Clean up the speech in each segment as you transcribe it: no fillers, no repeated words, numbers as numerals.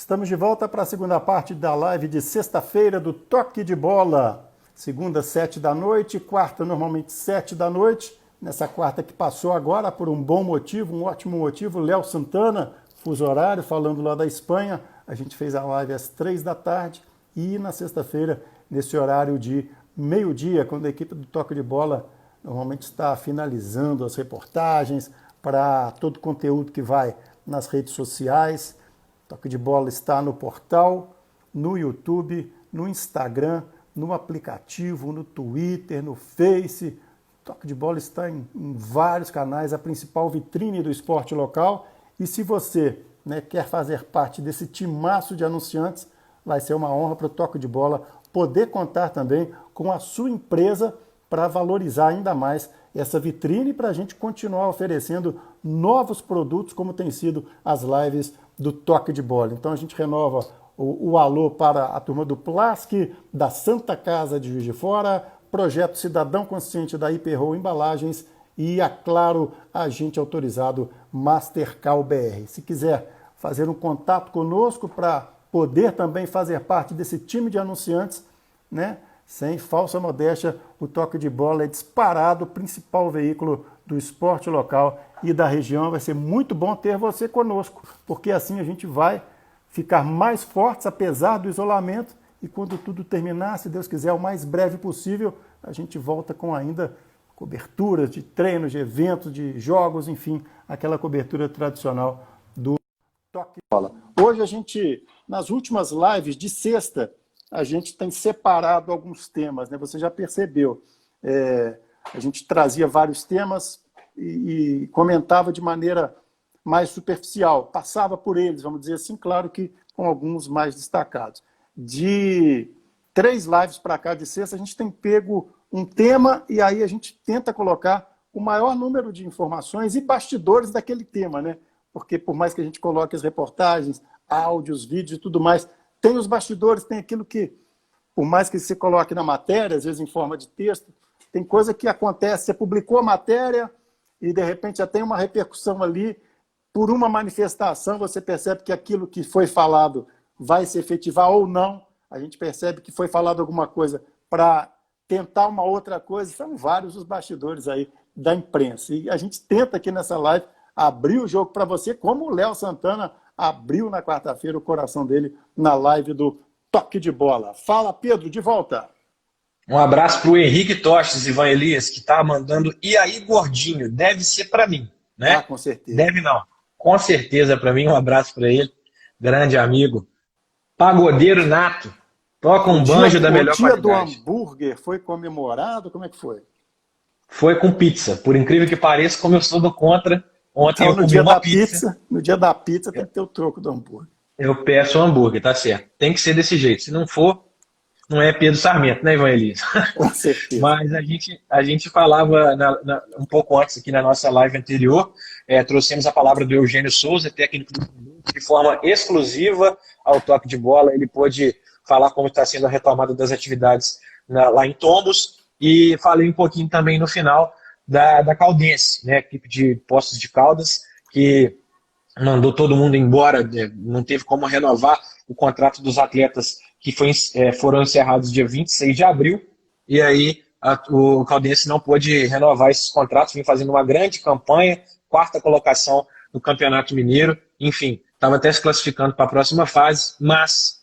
Estamos de volta para a segunda parte da live de sexta-feira do Toque de Bola. Segunda, 7 da noite, quarta, normalmente 7 da noite. Nessa quarta que passou agora, por um bom motivo, um ótimo motivo, Léo Santana, fuso horário, falando lá da Espanha. A gente fez a live às 3 da tarde e na sexta-feira, nesse horário de meio-dia, quando a equipe do Toque de Bola normalmente está finalizando as reportagens para todo o conteúdo que vai nas redes sociais. Toque de Bola está no portal, no YouTube, no Instagram, no aplicativo, no Twitter, no Face. Toque de Bola está em vários canais, a principal vitrine do esporte local. E se você quer fazer parte desse timaço de anunciantes, vai ser uma honra para o Toque de Bola poder contar também com a sua empresa para valorizar ainda mais essa vitrine para a gente continuar oferecendo novos produtos, como tem sido as lives do Toque de Bola. Então a gente renova o alô para a turma do Plask, da Santa Casa de Juiz de Fora, Projeto Cidadão Consciente da Hiperro Embalagens e, a Claro, agente autorizado Mastercal BR. Se quiser fazer um contato conosco para poder também fazer parte desse time de anunciantes, sem falsa modéstia, o Toque de Bola é disparado o principal veículo do esporte local e da região. Vai ser muito bom ter você conosco, porque assim a gente vai ficar mais fortes, apesar do isolamento, e quando tudo terminar, se Deus quiser, o mais breve possível, a gente volta com ainda coberturas de treinos, de eventos, de jogos, enfim, aquela cobertura tradicional do Toque de Bola. Hoje a gente, nas últimas lives de sexta, a gente tem separado alguns temas, Você já percebeu. A gente trazia vários temas e comentava de maneira mais superficial, passava por eles, vamos dizer assim, claro que com alguns mais destacados. De 3 lives para cá de sexta, a gente tem pego um tema e aí a gente tenta colocar o maior número de informações e bastidores daquele tema, Porque por mais que a gente coloque as reportagens, áudios, vídeos e tudo mais, tem os bastidores, tem aquilo que, por mais que você coloque na matéria, às vezes em forma de texto, tem coisa que acontece, você publicou a matéria e de repente já tem uma repercussão ali, por uma manifestação você percebe que aquilo que foi falado vai se efetivar ou não, a gente percebe que foi falado alguma coisa para tentar uma outra coisa, são vários os bastidores aí da imprensa. E a gente tenta aqui nessa live abrir o jogo para você, como o Léo Santana abriu na quarta-feira o coração dele na live do Toque de Bola. Fala, Pedro, de volta. Um abraço para o Henrique Tostes, Ivan Elias, que está mandando. E aí, gordinho, deve ser para mim, Ah, com certeza. Deve não. Com certeza para mim, um abraço para ele. Grande amigo. Pagodeiro nato. Toca um banjo da melhor qualidade. O dia do hambúrguer foi comemorado? Como é que foi? Foi com pizza. Por incrível que pareça, como eu sou do contra, ontem eu comi uma pizza. No dia da pizza tem que ter o troco do hambúrguer. Eu peço o hambúrguer, tá certo. Tem que ser desse jeito. Se não for, não é Pedro Sarmento, Ivan Elias? Com certeza. Mas a gente falava um pouco antes aqui na nossa live anterior, trouxemos a palavra do Eugênio Souza, técnico do de forma exclusiva ao Toque de Bola. Ele pôde falar como está sendo a retomada das atividades lá em Tombos, e falei um pouquinho também no final da Caldense, equipe de Poços de Caldas, que mandou todo mundo embora, não teve como renovar o contrato dos atletas que foram encerrados dia 26 de abril, e aí o Caldense não pôde renovar esses contratos, vem fazendo uma grande campanha, 4ª colocação no Campeonato Mineiro, enfim, estava até se classificando para a próxima fase, mas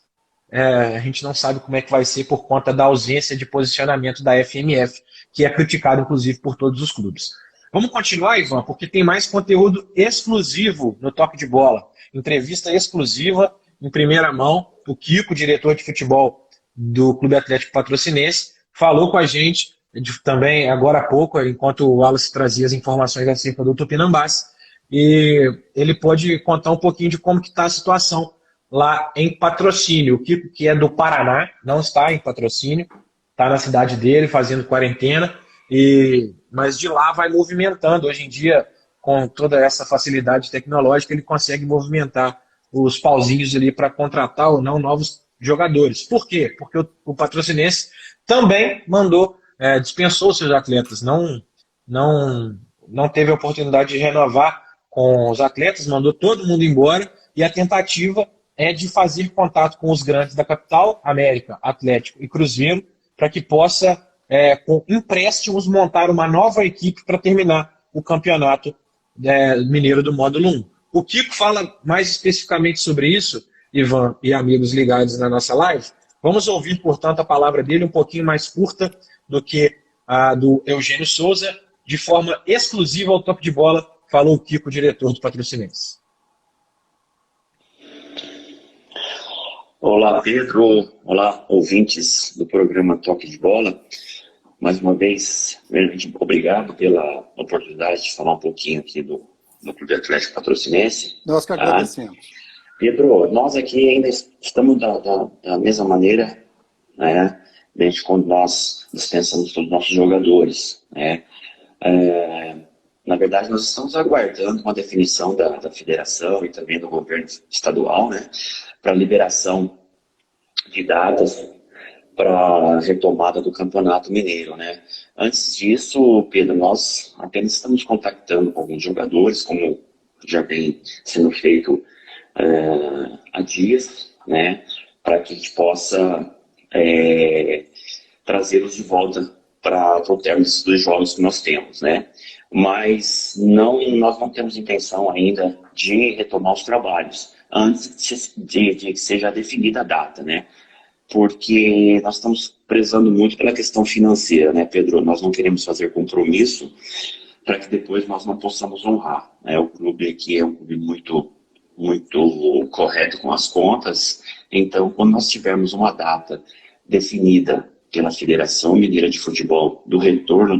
a gente não sabe como é que vai ser por conta da ausência de posicionamento da FMF, que é criticado, inclusive, por todos os clubes. Vamos continuar, Ivan, porque tem mais conteúdo exclusivo no Toque de Bola. Entrevista exclusiva, em primeira mão. O Kiko, diretor de futebol do Clube Atlético Patrocinense, falou com a gente também agora há pouco, enquanto o Wallace trazia as informações acerca do Tupinambás, e ele pode contar um pouquinho de como que está a situação lá em Patrocínio. O Kiko, que é do Paraná, não está em Patrocínio, está na cidade dele fazendo quarentena, mas de lá vai movimentando. Hoje em dia, com toda essa facilidade tecnológica, ele consegue movimentar os pauzinhos ali para contratar ou não novos jogadores. Por quê? Porque o Patrocinense também dispensou seus atletas, não teve a oportunidade de renovar com os atletas, mandou todo mundo embora, e a tentativa é de fazer contato com os grandes da capital, América, Atlético e Cruzeiro, para que possa, com empréstimos, montar uma nova equipe para terminar o campeonato mineiro do módulo 1. O Kiko fala mais especificamente sobre isso, Ivan e amigos ligados na nossa live. Vamos ouvir, portanto, a palavra dele um pouquinho mais curta do que a do Eugênio Souza, de forma exclusiva ao Toque de Bola, falou o Kiko, diretor do Patrocinense. Olá, Pedro. Olá, ouvintes do programa Toque de Bola. Mais uma vez, obrigado pela oportunidade de falar um pouquinho aqui do Clube Atlético Patrocinense. Nós que agradecemos. Pedro, nós aqui ainda estamos da mesma maneira, né, desde quando nós dispensamos todos os nossos jogadores, né. Na verdade, nós estamos aguardando uma definição da federação e também do governo estadual, né, para liberação de datas para a retomada do Campeonato Mineiro, né. Antes disso, Pedro, nós apenas estamos contactando com alguns jogadores, como já vem sendo feito há dias, né, para que a gente possa trazê-los de volta para o término desses 2 jogos que nós temos, né. Mas nós não temos intenção ainda de retomar os trabalhos antes de que seja definida a data, né? Porque nós estamos prezando muito pela questão financeira, né, Pedro? Nós não queremos fazer compromisso para que depois nós não possamos honrar, né? O clube aqui é um clube muito correto com as contas, então quando nós tivermos uma data definida pela Federação Mineira de Futebol do retorno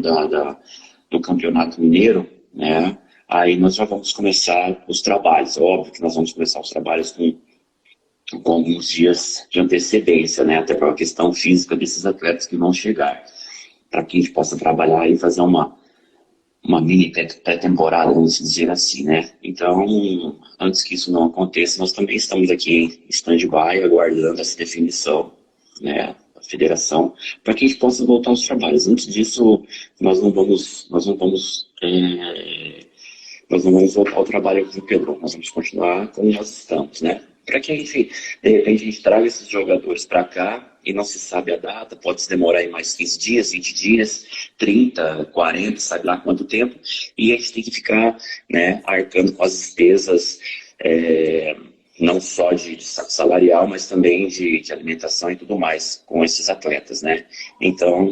do Campeonato Mineiro, né, aí nós já vamos começar os trabalhos. Óbvio que nós vamos começar os trabalhos com alguns dias de antecedência, né, até pela questão física desses atletas que vão chegar, para que a gente possa trabalhar e fazer uma mini pré-temporada, vamos dizer assim, né. Então, antes que isso não aconteça, nós também estamos aqui em stand-by, aguardando essa definição, né, da federação, para que a gente possa voltar aos trabalhos. Antes disso, nós não vamos voltar ao trabalho com o Pedro, nós vamos continuar como nós estamos, né? Para que a gente, de repente, a gente traga esses jogadores para cá e não se sabe a data, pode se demorar aí mais 15 dias, 20 dias, 30, 40, sabe lá quanto tempo, e a gente tem que ficar, né, arcando com as despesas, não só de salarial, mas também de alimentação e tudo mais com esses atletas, né? Então,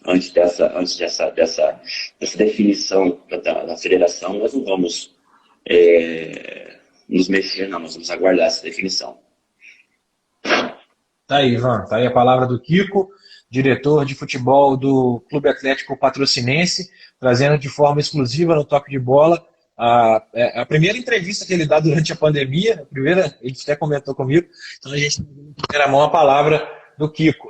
antes dessa definição da federação, nós não vamos nos mexer, não, nós vamos aguardar essa definição. Tá aí, Ivan, tá aí a palavra do Kiko, diretor de futebol do Clube Atlético Patrocinense, trazendo de forma exclusiva no Toque de Bola a primeira entrevista que ele dá durante a pandemia, ele até comentou comigo, então a gente tem em primeira mão a palavra do Kiko.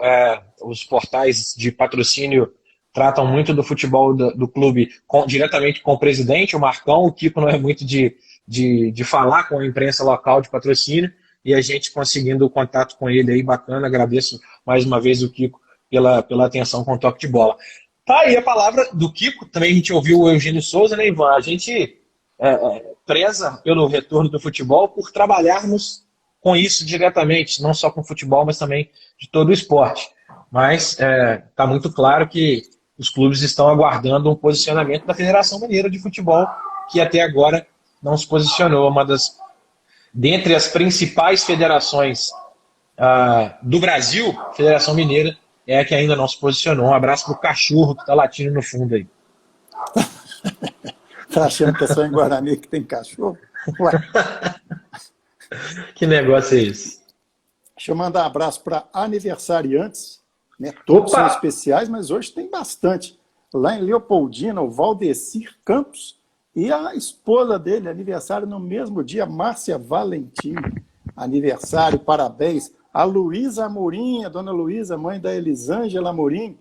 Os portais de patrocínio tratam muito do futebol do clube diretamente com o presidente, o Marcão. O Kiko não é muito de falar com a imprensa local de patrocínio, e a gente conseguindo o contato com ele aí, bacana. Agradeço mais uma vez o Kiko pela atenção com o Toque de Bola. Tá aí a palavra do Kiko. Também a gente ouviu o Eugênio Souza, né, Ivan? A gente preza pelo retorno do futebol por trabalharmos com isso diretamente, não só com o futebol, mas também de todo o esporte. Mas está muito claro que os clubes estão aguardando um posicionamento da Federação Mineira de Futebol, que até agora não se posicionou. Dentre as principais federações do Brasil, a Federação Mineira é a que ainda não se posicionou. Um abraço pro cachorro que está latindo no fundo aí. Tá achando que é só em Guarani que tem cachorro? Ué. Que negócio é esse? Deixa eu mandar um abraço para aniversariantes, né? Todos são especiais, mas hoje tem bastante. Lá em Leopoldina, o Valdecir Campos e a esposa dele, aniversário no mesmo dia, Márcia Valentim. Aniversário, parabéns. A Luísa Amorim, a dona Luísa, mãe da Elisângela Amorim.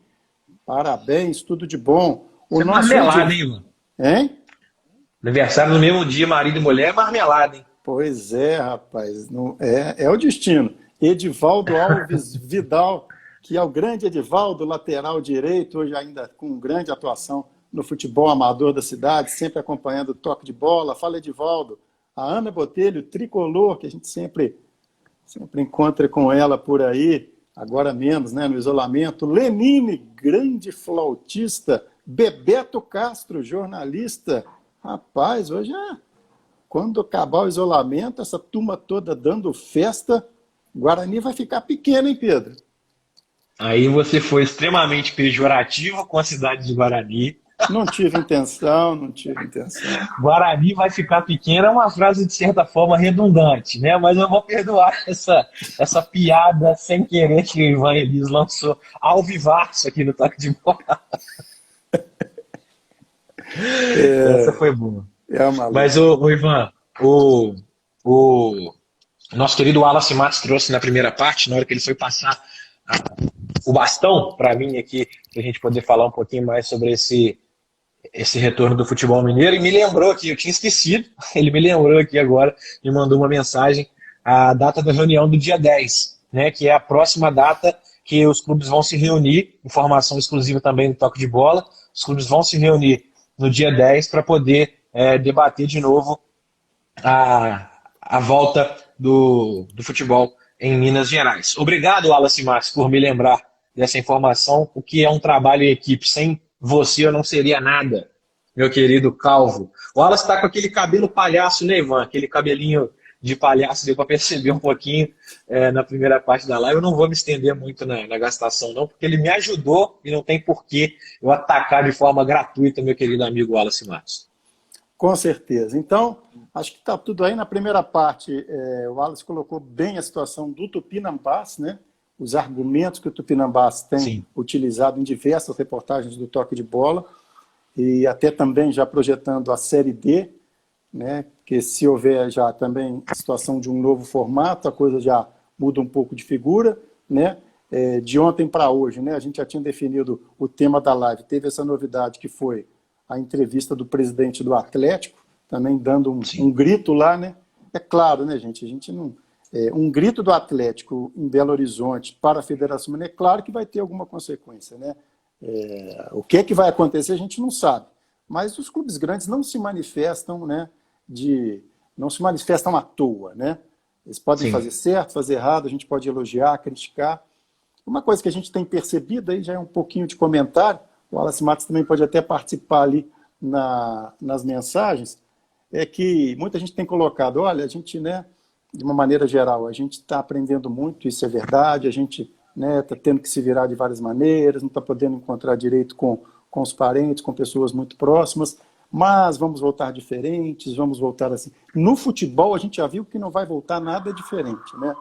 Parabéns, tudo de bom. Isso é marmelada, hein, Ivan? Hein? Aniversário no mesmo dia, marido e mulher, é marmelada, hein? Pois é, rapaz. Não, é o destino. Edivaldo Alves Vidal, que é o grande Edivaldo, lateral direito, hoje ainda com grande atuação no futebol amador da cidade, sempre acompanhando o Toque de Bola. Fala, Edivaldo. A Ana Botelho, tricolor, que a gente sempre sempre encontra com ela por aí, agora menos, né, no isolamento. Lenine, grande flautista. Bebeto Castro, jornalista. Rapaz, hoje quando acabar o isolamento, essa turma toda dando festa, Guarani vai ficar pequeno, hein, Pedro? Aí você foi extremamente pejorativo com a cidade de Guarani. Não tive intenção, não tive intenção. Guarani vai ficar pequena é uma frase, de certa forma, redundante, né? Mas eu vou perdoar essa piada sem querer que o Ivan Elis lançou ao vivaço aqui no Toque de Bola. Essa foi boa. Mas, o Ivan, o nosso querido Wallace Matos trouxe na primeira parte, na hora que ele foi passar o bastão para mim aqui, para a gente poder falar um pouquinho mais sobre esse retorno do futebol mineiro, e me lembrou aqui, eu tinha esquecido, ele me lembrou aqui agora, me mandou uma mensagem, a data da reunião do dia 10, né, que é a próxima data que os clubes vão se reunir, informação exclusiva também do Toque de Bola, os clubes vão se reunir no dia 10 para poder debater de novo a volta do futebol em Minas Gerais. Obrigado, Wallace Matos, por me lembrar dessa informação, o que é um trabalho em equipe. Sem você eu não seria nada, meu querido Calvo. O Wallace está com aquele cabelo palhaço, né, Ivan? Aquele cabelinho de palhaço, deu para perceber um pouquinho na primeira parte da live. Eu não vou me estender muito na gastação, não, porque ele me ajudou e não tem porquê eu atacar de forma gratuita meu querido amigo Wallace Matos. Com certeza. Então, acho que está tudo aí. Na primeira parte, o Wallace colocou bem a situação do Tupinambás, né? Os argumentos que o Tupinambás tem utilizado em diversas reportagens do Toque de Bola, e até também já projetando a Série D, né? Que se houver já também a situação de um novo formato, a coisa já muda um pouco de figura, né? De ontem para hoje, né? A gente já tinha definido o tema da live, teve essa novidade que foi a entrevista do presidente do Atlético, também dando um grito lá, né? É claro, né, gente? A gente não... um grito do Atlético em Belo Horizonte para a Federação Mineira, é claro que vai ter alguma consequência, né? O que é que vai acontecer a gente não sabe. Mas os clubes grandes não se manifestam, né? Não se manifestam à toa, né? Eles podem fazer certo, fazer errado, a gente pode elogiar, criticar. Uma coisa que a gente tem percebido, aí já é um pouquinho de comentário, o Wallace Matos também pode até participar ali nas mensagens, é que muita gente tem colocado, olha, a gente, né, de uma maneira geral, a gente está aprendendo muito, isso é verdade, a gente está tendo que se virar de várias maneiras, não está podendo encontrar direito com os parentes, com pessoas muito próximas, mas vamos voltar diferentes, vamos voltar assim. No futebol, a gente já viu que não vai voltar nada diferente, né?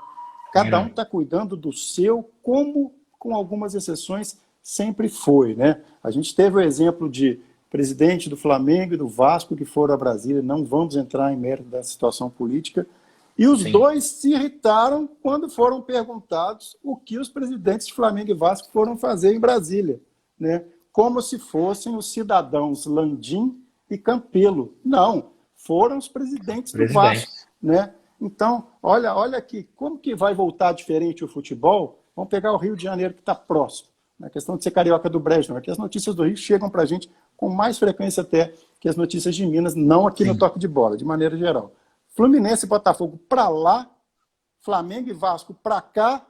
Cada um está cuidando do seu, como, com algumas exceções, sempre foi, né? A gente teve o exemplo de presidente do Flamengo e do Vasco que foram a Brasília, não vamos entrar em mérito da situação política, e os dois se irritaram quando foram perguntados o que os presidentes de Flamengo e Vasco foram fazer em Brasília, né? Como se fossem os cidadãos Landim e Campelo. Não, foram os presidentes do Vasco, né? Então, olha aqui, como que vai voltar diferente o futebol? Vamos pegar o Rio de Janeiro, que está próximo. A questão de ser carioca do Brejo, não. Aqui as notícias do Rio chegam para a gente com mais frequência até que as notícias de Minas, não aqui no Toque de Bola, de maneira geral. Fluminense e Botafogo para lá, Flamengo e Vasco para cá,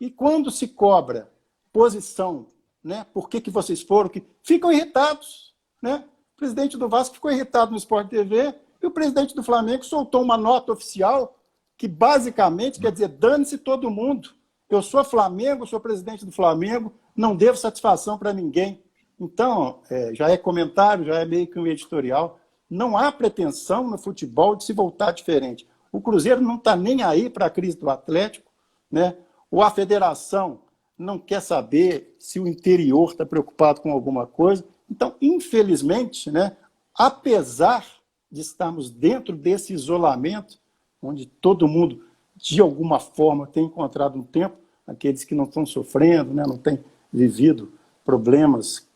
e quando se cobra posição, né? Por que vocês foram? Que ficam irritados, né? O presidente do Vasco ficou irritado no Sport TV e o presidente do Flamengo soltou uma nota oficial que basicamente quer dizer, dane-se todo mundo. Eu sou Flamengo, sou presidente do Flamengo, não devo satisfação para ninguém. Então, já é comentário, já é meio que um editorial. Não há pretensão no futebol de se voltar diferente. O Cruzeiro não está nem aí para a crise do Atlético, né? Ou a federação não quer saber se o interior está preocupado com alguma coisa. Então, infelizmente, né, apesar de estarmos dentro desse isolamento, onde todo mundo, de alguma forma, tem encontrado um tempo, aqueles que não estão sofrendo, né, não têm vivido problemas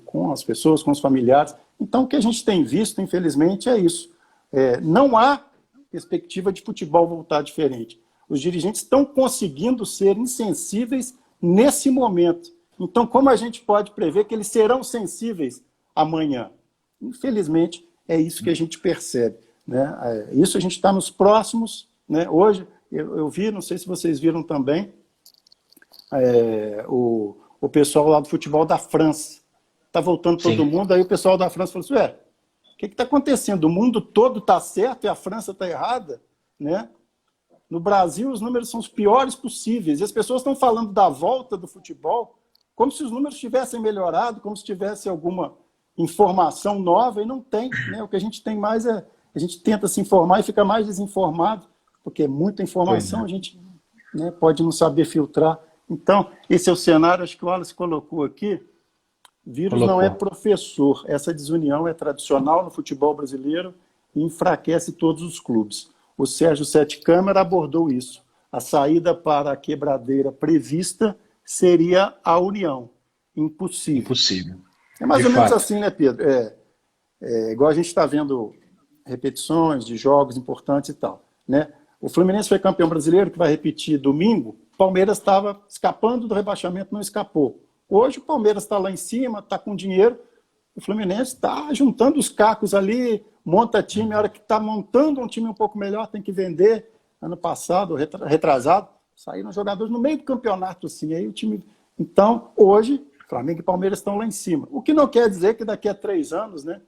com as pessoas, com os familiares. Então, o que a gente tem visto, infelizmente, é isso. Não há perspectiva de futebol voltar diferente. Os dirigentes estão conseguindo ser insensíveis nesse momento. Então, como a gente pode prever que eles serão sensíveis amanhã? Infelizmente, é isso que a gente percebe, né? Isso a gente está nos próximos, né? Hoje eu vi, não sei se vocês viram também, o pessoal lá do futebol da França. Está voltando todo mundo, aí o pessoal da França falou assim, o que está acontecendo? O mundo todo está certo e a França está errada? Né? No Brasil, os números são os piores possíveis. E as pessoas estão falando da volta do futebol como se os números tivessem melhorado, como se tivesse alguma informação nova, e não tem. Né? O que a gente tem mais a gente tenta se informar e fica mais desinformado, porque é muita informação, a gente, né, pode não saber filtrar. Então, esse é o cenário, acho que o Wallace colocou aqui. Vírus não é professor. Essa desunião é tradicional no futebol brasileiro e enfraquece todos os clubes. O Sérgio Sete Câmara abordou isso. A saída para a quebradeira prevista seria a união. Impossível. Impossível. É mais ou menos assim, né, Pedro? Igual a gente está vendo repetições de jogos importantes e tal. Né? O Fluminense foi campeão brasileiro, que vai repetir domingo. O Palmeiras estava escapando do rebaixamento, não escapou. Hoje o Palmeiras está lá em cima, está com dinheiro. O Fluminense está juntando os cacos ali, monta time. A hora que está montando um time um pouco melhor, tem que vender. Ano passado, retrasado, saíram jogadores no meio do campeonato. Assim, aí o time... Então, hoje, Flamengo e Palmeiras estão lá em cima. O que não quer dizer que daqui a 3 anos, né,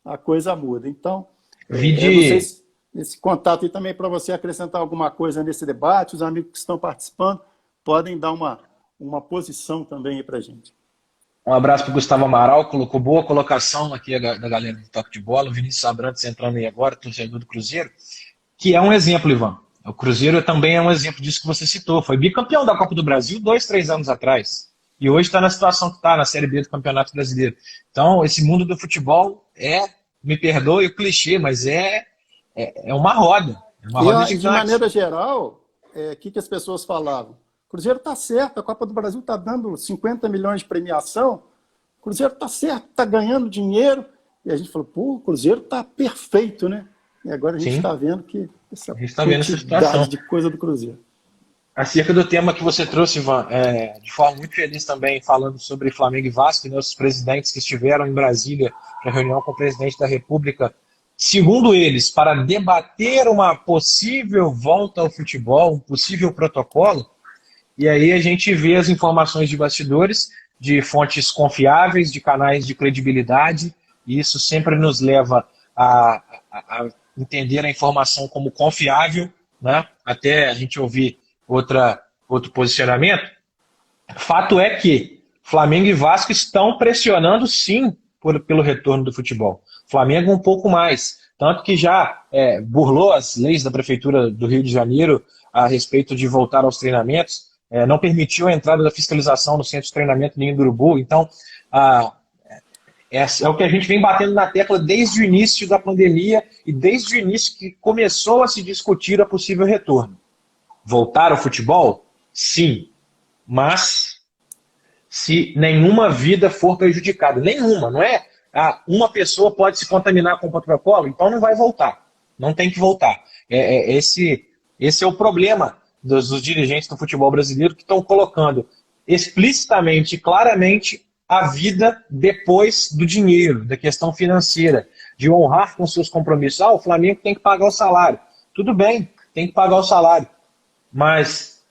a coisa muda. Então, eu não sei se esse contato aí também para você acrescentar alguma coisa nesse debate. Os amigos que estão participando podem dar uma posição também aí para a gente. Um abraço para o Gustavo Amaral, colocou boa colocação aqui da galera do Toque de Bola. O Vinícius Abrantes entrando aí agora, torcedor do Cruzeiro, que é um exemplo, Ivan. O Cruzeiro também é um exemplo disso que você citou. Foi bicampeão da Copa do Brasil 2, 3 anos atrás. E hoje está na situação que está, na Série B do Campeonato Brasileiro. Então, esse mundo do futebol me perdoe o clichê, mas é uma roda. É uma roda de maneira geral, o que as pessoas falavam? O Cruzeiro está certo, a Copa do Brasil está dando 50 milhões de premiação, o Cruzeiro está certo, está ganhando dinheiro, e a gente falou, o Cruzeiro está perfeito, né? E agora a gente está vendo que essa quantidade de coisa do Cruzeiro. Acerca do tema que você trouxe, Ivan, de forma muito feliz também, falando sobre Flamengo e Vasco, nossos presidentes que estiveram em Brasília para reunião com o presidente da República, segundo eles, para debater uma possível volta ao futebol, um possível protocolo. E aí a gente vê as informações de bastidores, de fontes confiáveis, de canais de credibilidade, e isso sempre nos leva a entender a informação como confiável, né? Até a gente ouvir outro posicionamento. Fato é que Flamengo e Vasco estão pressionando, sim, pelo retorno do futebol. Flamengo um pouco mais, tanto que já burlou as leis da Prefeitura do Rio de Janeiro a respeito de voltar aos treinamentos, não permitiu a entrada da fiscalização no centro de treinamento Ninho do Urubu. Então, é o que a gente vem batendo na tecla desde o início da pandemia e desde o início que começou a se discutir a possível retorno. Voltar ao futebol? Sim, mas se nenhuma vida for prejudicada, nenhuma, não é? Uma pessoa pode se contaminar com o protocolo, então não vai voltar, não tem que voltar. Esse é o problema dos dirigentes do futebol brasileiro, que estão colocando explicitamente e claramente a vida depois do dinheiro, da questão financeira, de honrar com seus compromissos. O Flamengo tem que pagar o salário. Tudo bem, tem que pagar o salário. Mas,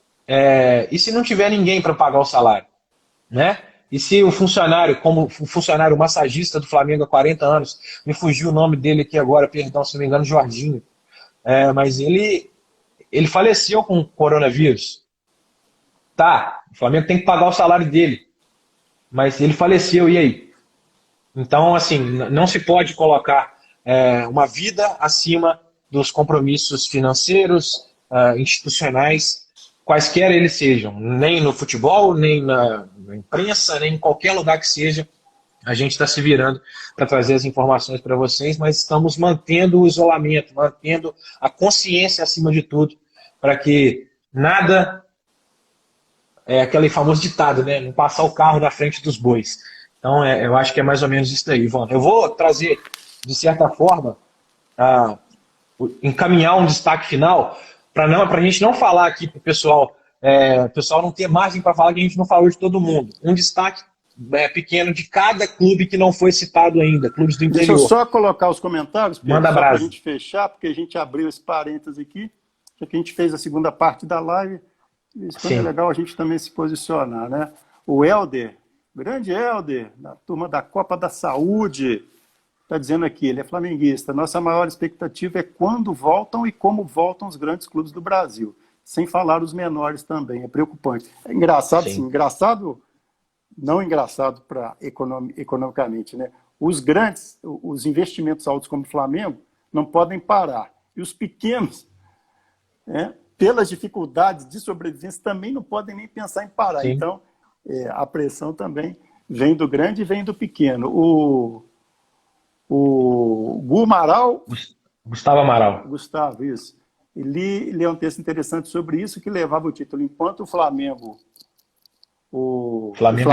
e se não tiver ninguém para pagar o salário? Né? E se o funcionário, como o funcionário massagista do Flamengo há 40 anos, me fugiu o nome dele aqui agora, perdão, se não me engano, Jorginho, mas ele faleceu com coronavírus. Tá, o Flamengo tem que pagar o salário dele, mas ele faleceu, e aí? Então, assim, não se pode colocar uma vida acima dos compromissos financeiros, institucionais, quaisquer eles sejam, nem no futebol, nem na imprensa, nem em qualquer lugar que seja. A gente está se virando para trazer as informações para vocês, mas estamos mantendo o isolamento, mantendo a consciência acima de tudo, para que nada, aquele famoso ditado, né? Não passar o carro na frente dos bois. Então, eu acho que é mais ou menos isso daí, Ivan. Eu vou trazer, de certa forma, encaminhar um destaque final, para a gente não falar aqui para o pessoal não ter margem para falar que a gente não falou de todo mundo. Um destaque pequeno de cada clube que não foi citado ainda, clubes do interior. Deixa eu só colocar os comentários, Manda para a brasa. gente fechar, porque a gente abriu esse parênteses aqui. já que a gente fez a segunda parte da live, isso é legal a gente também se posicionar, né? O Helder, grande Helder, da turma da Copa da Saúde, está dizendo aqui, ele é flamenguista. Nossa maior expectativa é quando voltam e como voltam os grandes clubes do Brasil. Sem falar os menores também, é preocupante. É engraçado, sim, engraçado, não engraçado economicamente, né? Os grandes, os investimentos altos como o Flamengo, não podem parar. E os pequenos, pelas dificuldades de sobrevivência, também não podem nem pensar em parar. Sim. Então, a pressão também vem do grande e vem do pequeno. O Gustavo Amaral. Gustavo, isso. Ele lê um texto interessante sobre isso, que levava o título Enquanto o Flamengo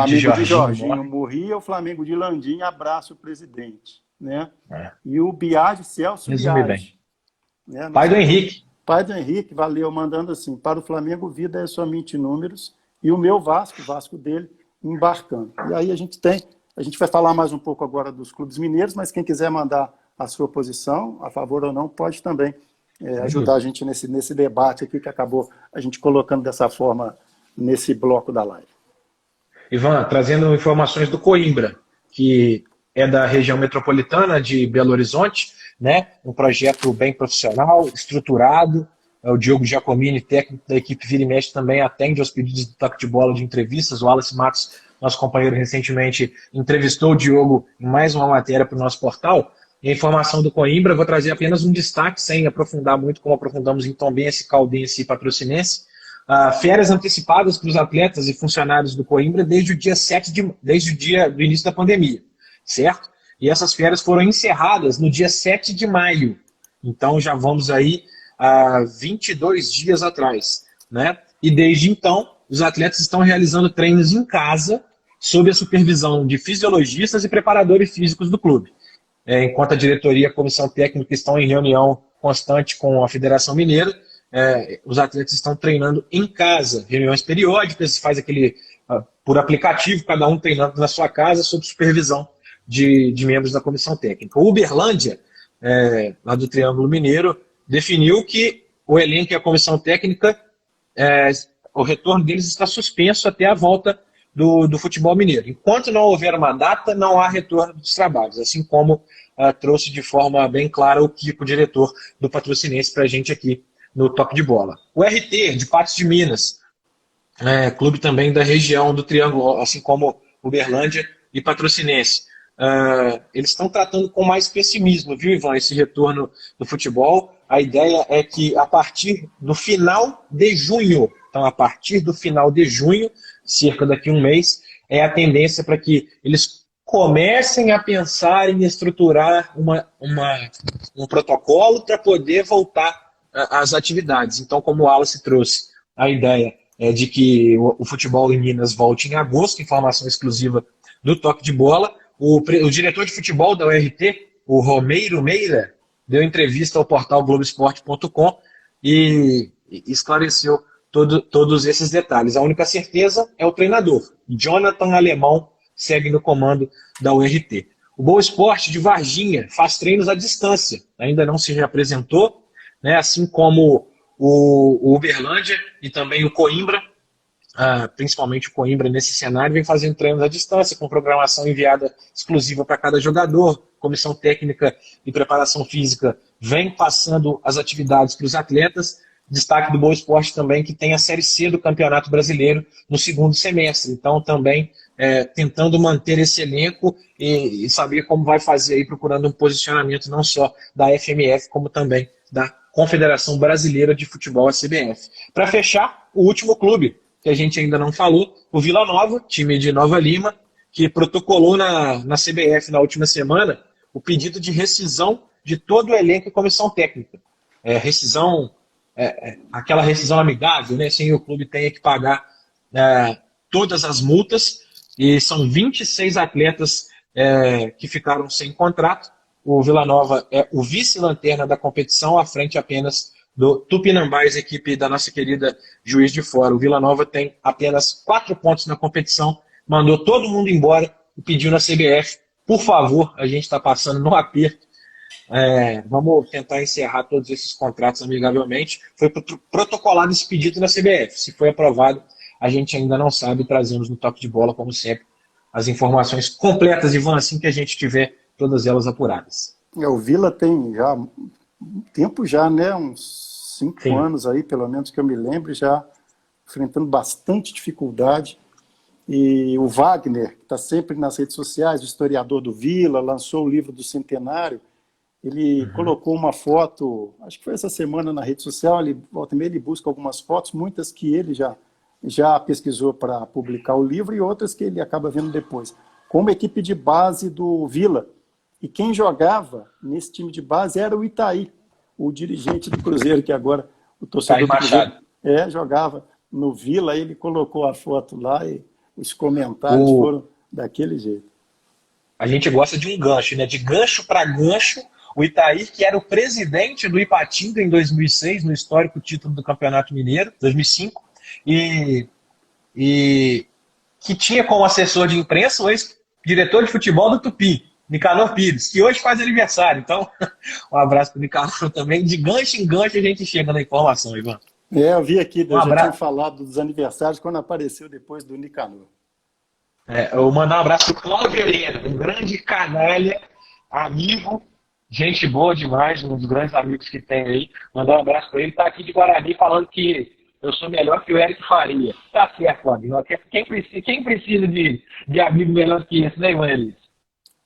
de Jorginho morria, o Flamengo de Landim abraça o presidente. Né? E o Biagi, Celso Biagi. Né? Pai do Henrique. Pai do Henrique, valeu, mandando assim, para o Flamengo, vida é somente números, e o meu Vasco dele, embarcando. E aí a gente vai falar mais um pouco agora dos clubes mineiros, mas quem quiser mandar a sua posição, a favor ou não, pode também ajudar a gente nesse debate aqui que acabou a gente colocando dessa forma nesse bloco da live. Ivan, trazendo informações do Coimbra, que é da região metropolitana de Belo Horizonte, né? Um projeto bem profissional, estruturado. O Diogo Giacomini, técnico da equipe Vira e Mexe, também atende aos pedidos do toque de bola de entrevistas. O Wallace Matos, nosso companheiro, recentemente entrevistou o Diogo em mais uma matéria para o nosso portal. E a informação do Coimbra, vou trazer apenas um destaque, sem aprofundar muito, como aprofundamos em Tombense, Caldense e Patrocinense. Férias antecipadas para os atletas e funcionários do Coimbra desde o dia do início da pandemia, certo? E essas férias foram encerradas no dia 7 de maio. Então já vamos aí a 22 dias atrás, né? E desde então, os atletas estão realizando treinos em casa, sob a supervisão de fisiologistas e preparadores físicos do clube. Enquanto a diretoria e a comissão técnica estão em reunião constante com a Federação Mineira, os atletas estão treinando em casa, reuniões periódicas, faz aquele por aplicativo, cada um treinando na sua casa, sob supervisão de membros da comissão técnica. O Uberlândia, lá do Triângulo Mineiro, definiu que o elenco e a comissão técnica, o retorno deles está suspenso até a volta do futebol mineiro. Enquanto não houver uma data, não há retorno dos trabalhos, assim como trouxe de forma bem clara o Kiko, diretor do Patrocinense, para a gente aqui no Toque de Bola. O RT, de Patos de Minas, clube também da região do Triângulo, assim como Uberlândia e Patrocinense. Eles estão tratando com mais pessimismo, viu, Ivan, esse retorno do futebol. A ideia é que a partir do final de junho, cerca daqui a um mês, é a tendência para que eles comecem a pensar em estruturar um protocolo para poder voltar às atividades. Então, como o Wallace trouxe, a ideia é de que o futebol em Minas volte em agosto, informação exclusiva do Toque de Bola. O diretor de futebol da URT, o Romeiro Meira, deu entrevista ao portal Globoesporte.com e esclareceu todos esses detalhes. A única certeza é o treinador. Jonathan Alemão segue no comando da URT. O Boa Esporte de Varginha faz treinos à distância. Ainda não se reapresentou, né? Assim como o Uberlândia e também o Coimbra, principalmente o Coimbra nesse cenário, vem fazendo treinos à distância, com programação enviada exclusiva para cada jogador. Comissão técnica e preparação física vem passando as atividades para os atletas. Destaque do Boa Esporte também, que tem a Série C do Campeonato Brasileiro no segundo semestre. Então, também tentando manter esse elenco e saber como vai fazer aí, procurando um posicionamento não só da FMF, como também da Confederação Brasileira de Futebol, a CBF. Para fechar, o último clube, que a gente ainda não falou, o Vila Nova, time de Nova Lima, que protocolou na CBF na última semana o pedido de rescisão de todo o elenco e comissão técnica. Aquela rescisão amigável, né, sem o clube tenha que pagar todas as multas, e são 26 atletas que ficaram sem contrato. O Vila Nova é o vice-lanterna da competição, à frente apenas do Tupinambás, equipe da nossa querida Juiz de Fora. O Vila Nova tem apenas 4 pontos na competição, mandou todo mundo embora e pediu na CBF, por favor, a gente está passando no aperto, Vamos tentar encerrar todos esses contratos amigavelmente. Foi protocolado esse pedido na CBF. Se foi aprovado, a gente ainda não sabe. Trazemos no Toque de Bola, como sempre, as informações completas, Ivan, assim que a gente tiver todas elas apuradas. O Vila tem já tempo já, né? Uns 5 anos aí, pelo menos que eu me lembro, já enfrentando bastante dificuldade. E o Wagner, que está sempre nas redes sociais, o historiador do Vila, lançou o livro do Centenário. Ele colocou uma foto, acho que foi essa semana na rede social, volta e meia ele busca algumas fotos, muitas que ele já pesquisou para publicar o livro e outras que ele acaba vendo depois, como equipe de base do Vila. E quem jogava nesse time de base era o Itaí, o dirigente do Cruzeiro, que agora o torcedor do Cruzeiro jogava no Vila. Ele colocou a foto lá e os comentários foram daquele jeito. A gente gosta de um gancho, né? De gancho para gancho. O Itaí, que era o presidente do Ipatinga em 2006, no histórico título do Campeonato Mineiro, 2005, e que tinha como assessor de imprensa o ex-diretor de futebol do Tupi, Nicanor Pires, que hoje faz aniversário. Então, um abraço para o Nicanor também. De gancho em gancho a gente chega na informação, Ivan. Eu vi aqui, eu já tinha falado dos aniversários quando apareceu depois do Nicanor. Eu mandar um abraço para o Cláudio Helena, um grande canalha, amigo, gente boa demais, um dos grandes amigos que tem aí. Mandar um abraço para ele. Está aqui de Guarani falando que eu sou melhor que o Eric Faria. Tá certo, Fábio. Quem precisa de amigo melhor que esse, né, Ivan Elis?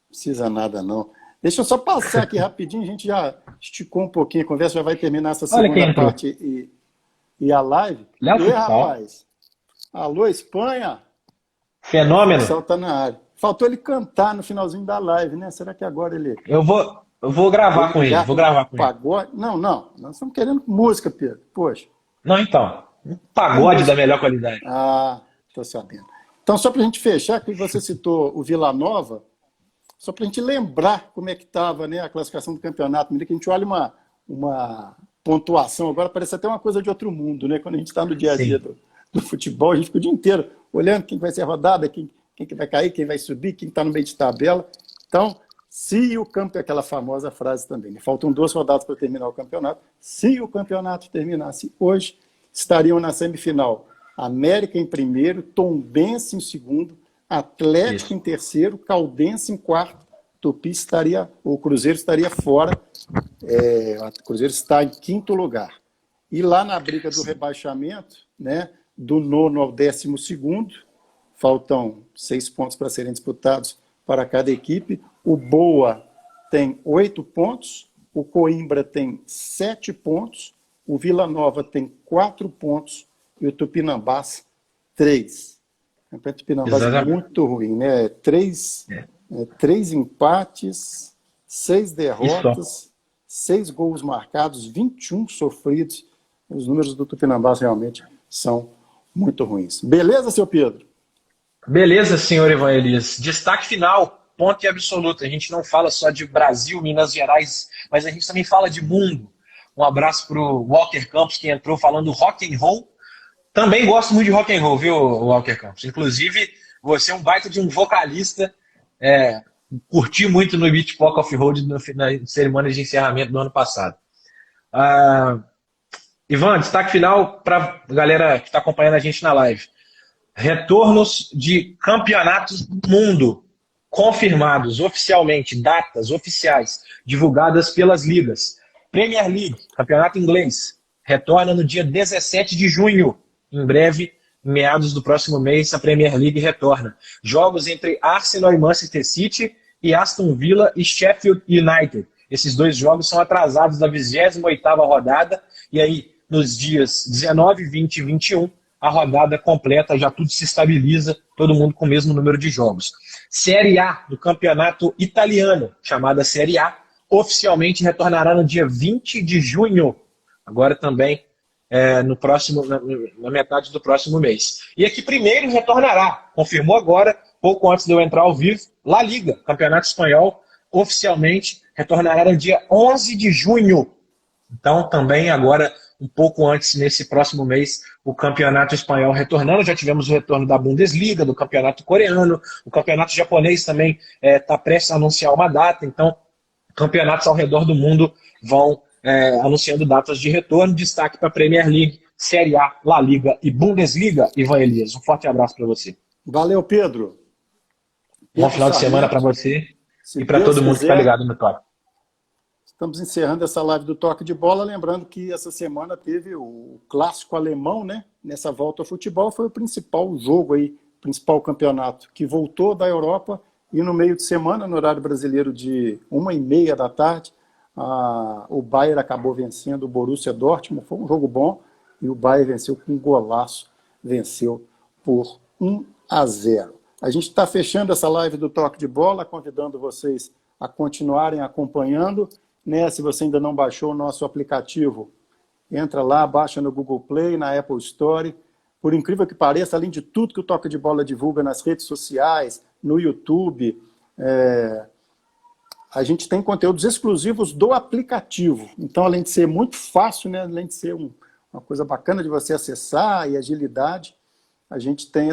Precisa nada, não. Deixa eu só passar aqui rapidinho, a gente já esticou um pouquinho, a conversa já vai terminar essa segunda parte e a live. E aí, rapaz? Alô, Espanha? Fenômeno. O pessoal tá na área. Faltou ele cantar no finalzinho da live, né? Será que agora ele... Eu vou gravar com ele, vou gravar com ele. Não, nós estamos querendo música, Pedro. Poxa. Não, então. Um pagode da melhor qualidade. Tô sabendo. Então, só para a gente fechar, que você citou o Vila Nova, só para a gente lembrar como é que estava, né, a classificação do campeonato, que a gente olha uma pontuação, agora parece até uma coisa de outro mundo, né? Quando a gente está no dia a dia do futebol, a gente fica o dia inteiro olhando quem vai ser rodada, quem que vai cair, quem vai subir, quem está no meio de tabela. Então, se o campeonato, aquela famosa frase também, né? Faltam 2 rodadas para terminar o campeonato, se o campeonato terminasse hoje, estariam na semifinal América em primeiro, Tombense em segundo, Atlético em terceiro, Caldense em quarto, o Cruzeiro estaria fora, o Cruzeiro está em quinto lugar. E lá na briga do rebaixamento, né, do 9º ao 12º, faltam 6 pontos para serem disputados para cada equipe. O Boa tem 8 pontos, o Coimbra tem 7 pontos, o Vila Nova tem 4 pontos e o Tupinambás 3. O Tupinambás é muito ruim, né? 3 empates, 6 derrotas, 6 gols marcados, 21 sofridos. Os números do Tupinambás realmente são muito ruins. Beleza, seu Pedro? Beleza, senhor Ivan Elias. Destaque final, ponto e absoluto. A gente não fala só de Brasil, Minas Gerais, mas a gente também fala de mundo. Um abraço para o Walker Campos, que entrou falando rock and roll. Também gosto muito de rock and roll, viu, Walker Campos? Inclusive, você é um baita de um vocalista. Curti muito no Beach Block Off-Road na cerimônia de encerramento do ano passado. Ivan, destaque final para a galera que está acompanhando a gente na live. Retornos de campeonatos do mundo confirmados oficialmente, datas oficiais, divulgadas pelas ligas. Premier League, campeonato inglês, retorna no dia 17 de junho. Em breve, meados do próximo mês, a Premier League retorna. Jogos entre Arsenal e Manchester City e Aston Villa e Sheffield United. Esses 2 jogos são atrasados da 28ª rodada. E aí, nos dias 19, 20 e 21, a rodada completa, já tudo se estabiliza, todo mundo com o mesmo número de jogos. Série A do campeonato italiano, chamada Série A, oficialmente retornará no dia 20 de junho. Agora também na metade do próximo mês. E aqui primeiro retornará, confirmou agora, pouco antes de eu entrar ao vivo, La Liga, Campeonato Espanhol, oficialmente retornará no dia 11 de junho. Então também agora, um pouco antes, nesse próximo mês, o Campeonato Espanhol retornando. Já tivemos o retorno da Bundesliga, do Campeonato Coreano, o Campeonato Japonês também está prestes a anunciar uma data. Então campeonatos ao redor do mundo vão anunciando datas de retorno. Destaque para a Premier League, Série A, La Liga e Bundesliga. Ivan Elias, um forte abraço para você. Valeu, Pedro. Bom final de semana para você e para Deus todo mundo que está quiser, ligado no Toque. estamos encerrando essa live do Toque de Bola, lembrando que essa semana teve o clássico alemão, né? Nessa volta ao futebol, foi o principal jogo aí, principal campeonato, que voltou da Europa, e no meio de semana, no horário brasileiro de 1h30 da tarde, o Bayern acabou vencendo o Borussia Dortmund. Foi um jogo bom, e o Bayern venceu com um golaço, venceu por 1-0. A gente está fechando essa live do Toque de Bola, convidando vocês a continuarem acompanhando, né? Se você ainda não baixou o nosso aplicativo, entra lá, baixa no Google Play, na Apple Store. Por incrível que pareça, além de tudo que o Toque de Bola divulga nas redes sociais, no YouTube, a gente tem conteúdos exclusivos do aplicativo. Então, além de ser muito fácil, né? Além de ser uma coisa bacana de você acessar e agilidade, a gente tem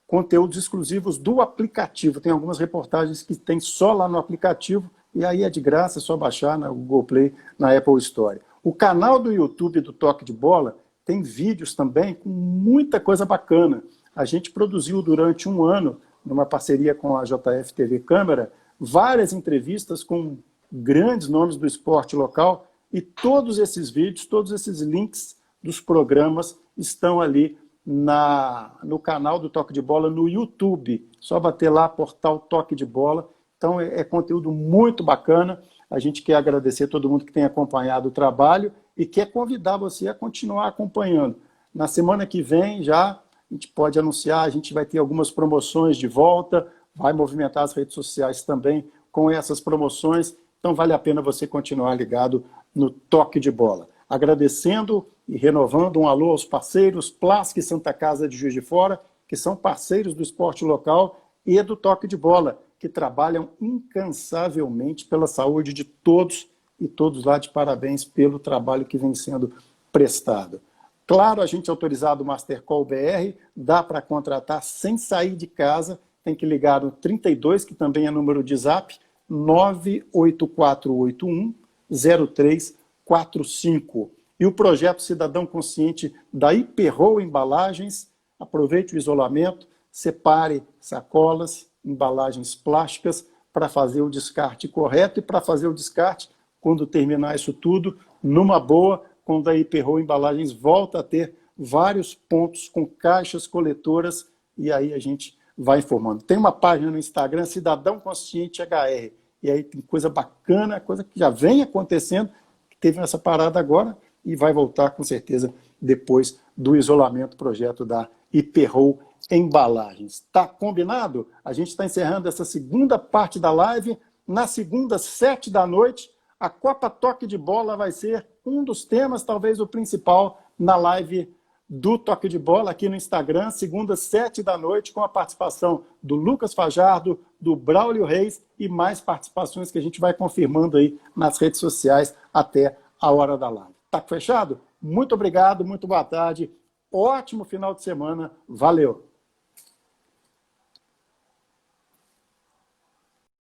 conteúdos exclusivos do aplicativo. Tem algumas reportagens que tem só lá no aplicativo, e aí é de graça, é só baixar na Google Play, na Apple Store. O canal do YouTube do Toque de Bola tem vídeos também com muita coisa bacana. A gente produziu durante um ano, numa parceria com a JF TV Câmara, várias entrevistas com grandes nomes do esporte local, e todos esses vídeos, todos esses links dos programas estão ali no canal do Toque de Bola no YouTube. Só bater lá, portal Toque de Bola. Então é conteúdo muito bacana. A gente quer agradecer a todo mundo que tem acompanhado o trabalho e quer convidar você a continuar acompanhando. Na semana que vem já a gente pode anunciar, a gente vai ter algumas promoções de volta, vai movimentar as redes sociais também com essas promoções. Então vale a pena você continuar ligado no Toque de Bola. Agradecendo e renovando um alô aos parceiros Plasc e Santa Casa de Juiz de Fora, que são parceiros do esporte local e do Toque de Bola, que trabalham incansavelmente pela saúde de todos, e todos lá de parabéns pelo trabalho que vem sendo prestado. Claro, a gente é autorizado o Mastercall BR, dá para contratar sem sair de casa, tem que ligar no 32, que também é número de zap, 98481-0345. E o projeto Cidadão Consciente da Hiperroll Embalagens, aproveite o isolamento, separe sacolas, embalagens plásticas para fazer o descarte correto, e para fazer o descarte, quando terminar isso tudo, numa boa, quando a Hiperroll Embalagens volta a ter vários pontos com caixas coletoras, e aí a gente vai informando. Tem uma página no Instagram, Cidadão Consciente HR, e aí tem coisa bacana, coisa que já vem acontecendo, que teve essa parada agora, e vai voltar com certeza depois do isolamento, projeto da Hiperroll Embalagens. Tá combinado? A gente está encerrando essa segunda parte da live. Na segunda, 7 da noite, a Copa Toque de Bola vai ser um dos temas, talvez o principal, na live do Toque de Bola aqui no Instagram, segunda, 7 da noite, com a participação do Lucas Fajardo, do Braulio Reis e mais participações que a gente vai confirmando aí nas redes sociais até a hora da live. Tá fechado? Muito obrigado, muito boa tarde, ótimo final de semana, valeu!